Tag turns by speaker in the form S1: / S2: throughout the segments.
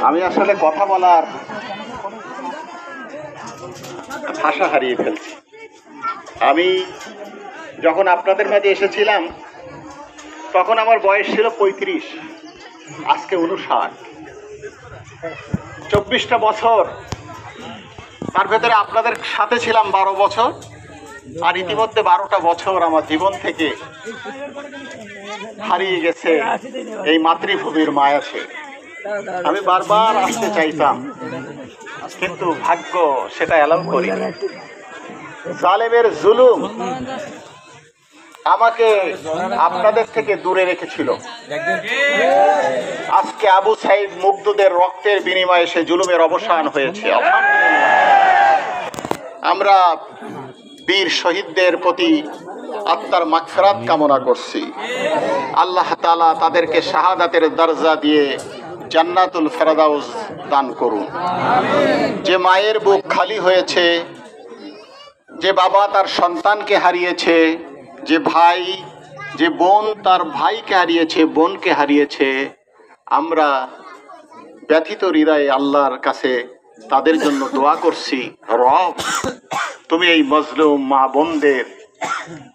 S1: আমি আসলে কথা বলার ভাষা হারিয়ে ফেলছি। আমি যখন আপনাদের মাঝে এসেছিলাম তখন আমার বয়স ছিল ৩৫, আজকে ৫৯। ২৪টা বছর, তার ভেতরে আপনাদের সাথে ছিলাম ১২ বছর, আর ইতিমধ্যে ১২টা বছর আমার জীবন থেকে হারিয়ে গেছে এই মাতৃভূমির মায়া ছেড়ে। আমি বারবার আসতে চাইতাম, কিন্তু ভাগ্য সেটা অ্যালাউ করি। জালেমের জুলুম আমাকে আপনাদের থেকে দূরে রেখেছিল। আজকে আবু সাইদ মুগ্ধদের রক্তের বিনিময়ে সে জুলুমের অবসান হয়েছে। আমরা বীর শহীদদের প্রতি আত্মার মাগফিরাত কামনা করছি। আল্লাহ তাআলা তাদেরকে শাহাদাতের দরজা দিয়ে জান্নাতুল ফেরদাউস দান করুন। যে মায়ের বুক খালি হয়েছে, যে বাবা তার সন্তানকে হারিয়েছে, যে ভাই, যে বোন তার ভাইকে হারিয়েছে, বোনকে হারিয়েছে, আমরা ব্যথিত হৃদয়ে আল্লাহর কাছে তাদের জন্য দোয়া করছি। রব, তুমি এই মজলুম মা বোনদের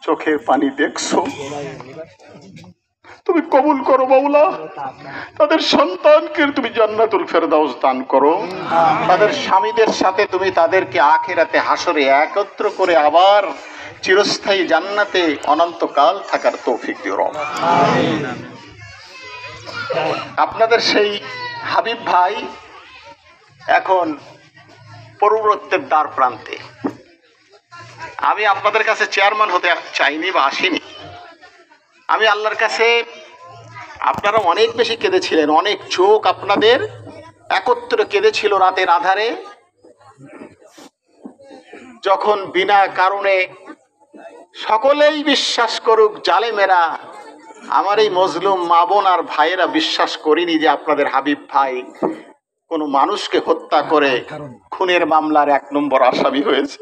S1: চোখের পানি দেখছো, তুমি কবুল করো মাওলা। তাদের সন্তানকে তুমি জান্নাতুল ফেরদাউস দান করো। তাদের স্বামীদের সাথে তুমি তাদেরকে আখিরাতে হাসরে একত্র করে আবার চিরস্থায়ী জান্নাতে অনন্তকাল থাকার তৌফিক দিও রব। আপনাদের সেই হাবিব ভাই এখন পরবর্তীর দ্বার প্রান্তে। আমি আপনাদের কাছে চেয়ারম্যান হতে চাইনি বা আসিনি। আমি আল্লাহর কাছে, আপনারা অনেক বেশি কেঁদেছিলেন, অনেক চোখ আপনাদের একত্রে কেঁদেছিল রাতের আধারে, যখন বিনা কারণে সকলেই বিশ্বাস করুক জালেমেরা, আমার এই মজলুম মা বোন আর ভাইয়েরা বিশ্বাস করিনি যে আপনাদের হাবিব ভাই কোনো মানুষকে হত্যা করে খুনের মামলার ১ নম্বর আসামি হয়েছে।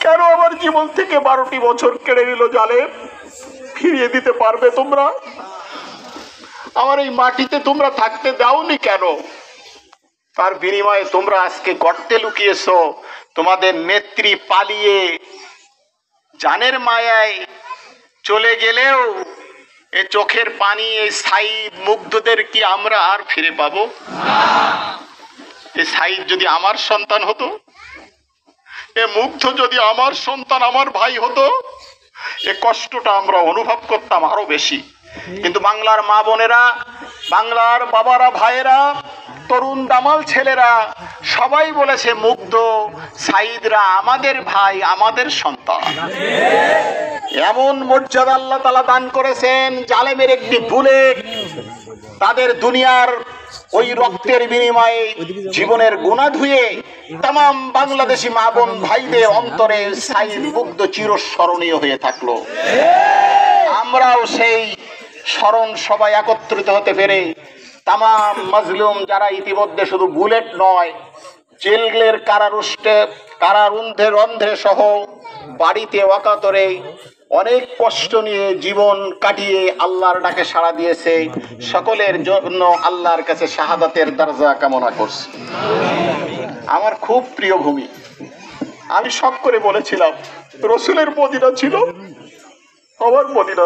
S1: কেন আমার জীবন থেকে ১২টি বছর কেড়ে নিল জালেম? ফিরিয়ে দিতে পারবে তোমরা? আমার এই মাটিতে তোমরা থাকতে দাওনি কেন? তার বিনিময়ে তোমরা আজকে গর্তে লুকিয়েছো। তোমাদের নেত্রী পালিয়ে জানের মায়ায় চলে গেলেও এ চোখের পানি, এই সাইদ মুগ্ধদের কি আমরা আর ফিরে পাবো? এ সাইদ যদি আমার সন্তান হতো, এ মুগ্ধ যদি আমার সন্তান, আমার ভাই হতো, এ কষ্টটা আমরা অনুভব করতাম আরো বেশি। কিন্তু বাংলার মা বোনেরা, বাংলার বাবারা, ভাইয়েরা, তরুণ দামাল ছেলেরা সবাই বলেছে মুগ্ধ সাইদরা আমাদের ভাই, আমাদের সন্তান। এমন মর্যাদা আল্লাহ তাআলা দান করেছেন, জালেমের একটি বুলেট তাদের দুনিয়ার ওই রক্তের বিনিময়ে জীবনের গুনাহ ধুয়ে তাম বাংলাদেশি মা বোন ভাইদের অন্তরে সাইদ মুগ্ধ চিরস্মরণীয় হয়ে থাকলো। আমরাও সেই স্মরণ সবাই একত্রিত হতে পেরে তাম মাজলুম যারা ইতিমধ্যে শুধু বুলেট নয়, জেলের কারারুদ্ধে রন্ধ্রে সহ বাড়িতে অকাতরে অনেক কষ্ট নিয়ে জীবন কাটিয়ে আল্লাহর ডাকে সাড়া দিয়েছে, সকলের জন্য আল্লাহর কাছে শাহাদাতের দরজা কামনা করছি। আমার খুব প্রিয় ভূমি। আমি শখ করে বলেছিলাম রসুলের মদিনা ছিল আমার মদিনা,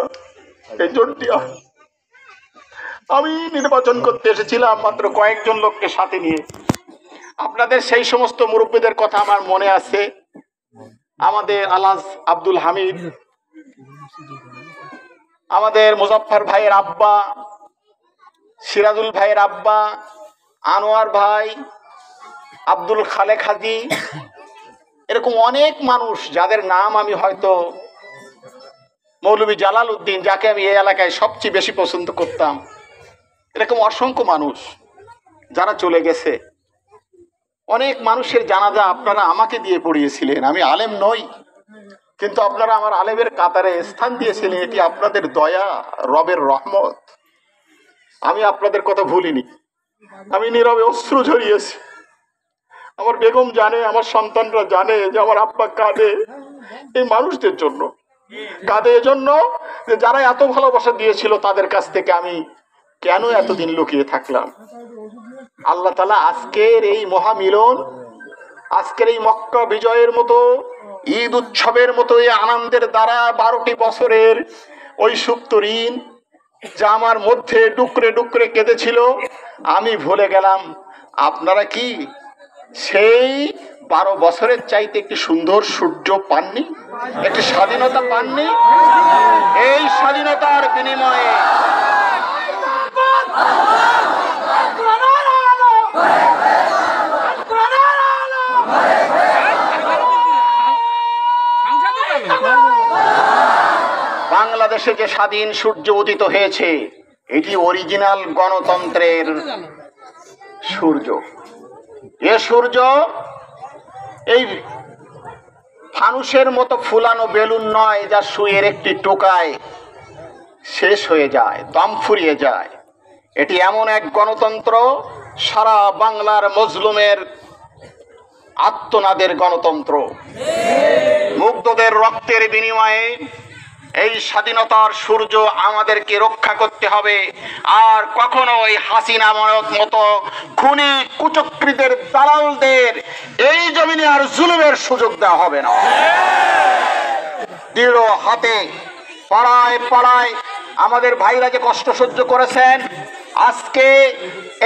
S1: এই জন্টিয়া। আমি নির্বাচন করতে এসেছিলাম মাত্র কয়েকজন লোককে সাথে নিয়ে। আপনাদের সেই সমস্ত মুরব্বীদের কথা আমার মনে আছে। আমাদের আলাজ আব্দুল হামিদ, আমাদের মুজাফফর ভাইয়ের আব্বা, সিরাজুল ভাইয়ের আব্বা, আনোয়ার ভাই, আব্দুল খালেক হাজি, এরকম অনেক মানুষ যাদের নাম আমি হয়তো, মৌলভী জালাল উদ্দিন যাকে আমি এই এলাকায় সবচেয়ে বেশি পছন্দ করতাম, এরকম অসংখ্য মানুষ যারা চলে গেছে। অনেক মানুষের জানাজা আপনারা আমাকে দিয়ে পড়িয়েছিলেন। আমি আলেম নই, কিন্তু আপনারা আমার আলেমের কাতারে স্থান দিয়েছিলেন। এটি আপনাদের দয়া, রবের রহমত। আমি আপনাদের কথা ভুলিনি। আমি নীরবে অশ্রু ঝরিয়েছি। আমার বেগম জানে, আমার সন্তানরা জানে যে আমার আব্বা কাঁদে এই মানুষদের জন্য। কাঁদে এজন্য যে যারা এত ভালোবাসা দিয়েছিল তাদের কাছ থেকে আমি কেন এতদিন লুকিয়ে থাকলাম। আল্লাহ তাআলা আজকের এই মহামিলন, আজকের এই মক্কা বিজয়ের মতো, ঈদ উৎসবের মতো এই আনন্দের দ্বারা 12টি বছরের ওই সুপ্ত ঋণ যা আমার মধ্যে ডুকরে ডুকরে কেঁদেছিল আমি ভুলে গেলাম। আপনারা কি সেই 12 বছরের চাইতে একটি সুন্দর সূর্য পাননি, একটি স্বাধীনতা পাননি? এই স্বাধীনতার বিনিময়ে বাংলাদেশে যে স্বাধীন সূর্য উদিত হয়েছে এটি অরিজিনাল গণতন্ত্রের সূর্য। এ সূর্য এই ফানুসের মতো ফুলানো বেলুন নয় যা সুইয়ের একটি টোকায় শেষ হয়ে যায়, দম ফুরিয়ে যায়। এটি এমন এক গণতন্ত্র, সারা বাংলার মজলুমের আত্মনাদের গণতন্ত্র। মুগ্ধদের রক্তের বিনিময়ে এই স্বাধীনতার সূর্য আমাদেরকে রক্ষা করতে হবে। আর কখনো ওই হাসিনা মতো খুনি কুচক্রীদের দালালদের এই জমিনে আর জুলুমের সুযোগ দেওয়া হবে না। দৃঢ় হাতে পাড়ায় পাড়ায় আমাদের ভাইরা যে কষ্ট সহ্য করেছেন, আজকে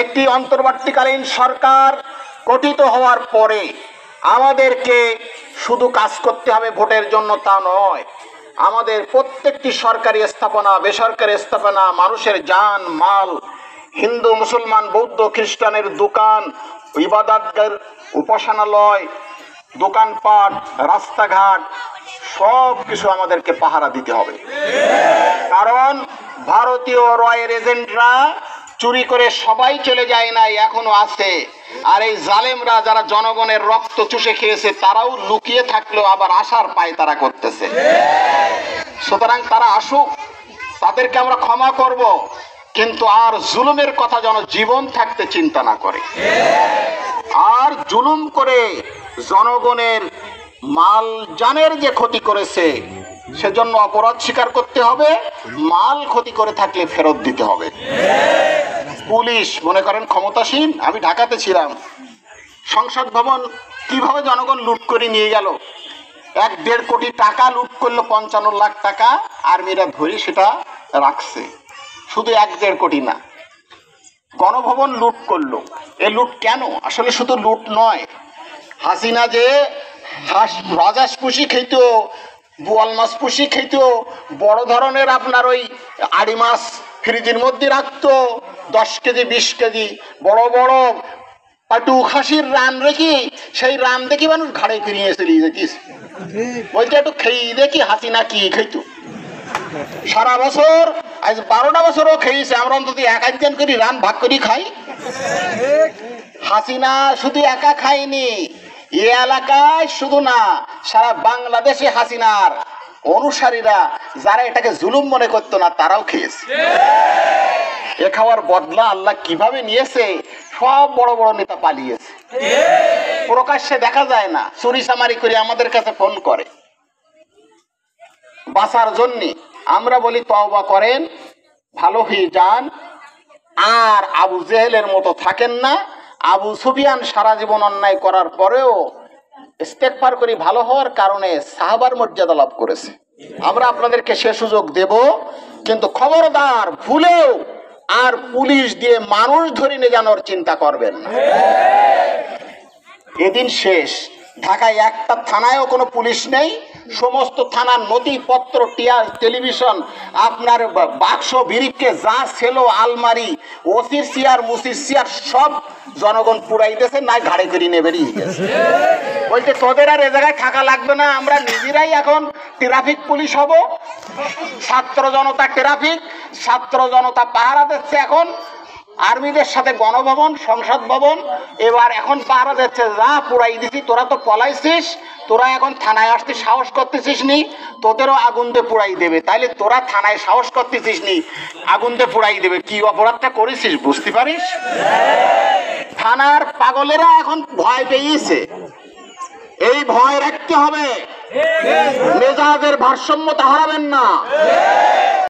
S1: একটি অন্তর্বর্তীকালীন সরকার গঠিত হওয়ার পরে আমাদেরকে শুধু কাজ করতে হবে ভোটের জন্য তা নয়, আমাদের প্রত্যেকটি সরকারি স্থাপনা, বেসরকারি স্থাপনা, মানুষের জান মাল, হিন্দু মুসলমান বৌদ্ধ খ্রিস্টানের দোকান, ইবাদতগাহ, উপাসনালয়, দোকানপাট, রাস্তাঘাট সব কিছু আমাদেরকে পাহারা দিতে হবে। কারণ ভারতীয় রয়ের এজেন্টরা চুরি করে সবাই চলে যায় নাই, এখনো আছে। আর এই জালেমরা যারা জনগণের রক্ত চুষে খেয়েছে তারাও লুকিয়ে থাকলেও আবার আসার পায় তারা করতেছে। সুতরাং তারা আসুক, তাদেরকে আমরা ক্ষমা করব, কিন্তু আর জুলুমের কথা যেন জীবন থাকতে চিন্তা না করে। আর জুলুম করে জনগণের মাল জানের যে ক্ষতি করেছে সেজন্য অপরাধ স্বীকার করতে হবে, মাল ক্ষতি করে থাকলে ফেরত দিতে হবে। পুলিশ মনে করেন ক্ষমতাসীন, আমি ঢাকাতে ছিলাম, সংসদ ভবন কিভাবে জনগণ লুট করে নিয়ে গেল, 1-1.5 কোটি টাকা লুট করলো, 55 লাখ টাকা আর্মিরা ধরে সেটা রাখছে। শুধু 1-1.5 কোটি না, গণভবন লুট করলো। এ লুট কেন? আসলে শুধু লুট নয়, হাসিনা যে রাজাস পুষি খেত, বোয়াল মাছ পুষি খেত, বড় ধরনের আপনার ওই আড়ি মাছ ফ্রিজের মধ্যে রাখতো 10 কেজি 20 কেজি, বড় বড় পাটু খাসির রান রেখে সেই রান দেখি মানুষ ঘাড়ে ফিরিয়ে চলে যেতিস। বলতে একটু খেয়ে দেখি হাসিনা কি খেত। সারা বছর আজ 12টা বছরও খেয়েছে, আমরা অন্তত 1-1 করে রান ভাগ করে খাই। হাসিনা শুধু একা খায়নি, এ এলাকায় শুধু না, সারা বাংলাদেশে হাসিনার অনুসারীরা যারা এটাকে জুলুম মনে করতো না তারাও খেয়েছে। এ খাওয়ার বদলা আল্লাহ কিভাবে নিয়েছে, সব বড় বড় নেতা পালিয়েছে, প্রকাশ্যে দেখা যায় না, চুরি চামারি করে আমাদের কাছে ফোন করে বাঁচার জন্য। আমরা বলি তওবা করেন, ভালো হয়ে যান, আর আবু জেহেলের মতো থাকেন না। আবু সুফিয়ান সারা জীবন অন্যায় করার পরেও ইস্তেগফার করে ভালো হওয়ার কারণে সাহাবার মর্যাদা লাভ করেছে। আমরা আপনাদেরকে সে সুযোগ দেব, কিন্তু খবরদার ভুলেও আর পুলিশ দিয়ে মানুষ ধরে নিয়ে যাওয়ার চিন্তা করবেন না। এদিন শেষ। ঢাকায় একটা থানায়ও কোনো পুলিশ নেই, সমস্ত থানার নথিপত্র, টেলিভিশন, আপনার বাক্স বিরিখকে যা ছিল, আলমারি, ওসির চেয়ার, মুসির চেয়ার সব জনগণ পুরাইতেছে, না ঘাড়ে করে নিয়ে বেরিয়ে গেছে। বলতে তোদের আর এ জায়গায় থাকা লাগবে না, আমরা নিজেরাই এখন ট্রাফিক পুলিশ হব। ছাত্র জনতা ট্রাফিক, ছাত্র জনতা পাহারা দিচ্ছে এখন আর্মিদের সাথে গণভবন, সংসদ ভবন। এবার এখন পাহারা দিচ্ছে, যা পুরাই দিছি, তোরা তো পলাইছিস, তোরা এখন থানায় আসতে সাহস করতেছিস নি, তোদেরও আগুন দিয়ে পুড়াই দেবে। তাইলে তোরা থানায় সাহস করতেছিস নি, আগুন দিয়ে পুড়াই দেবে, কি অপরাধটা করেছিস বুঝতে পারিস? থানার পাগলেরা এখন ভয় পেয়েছে, এই ভয় রাখতে হবে। মেজাজের ভারসাম্যতা হারাবেন না।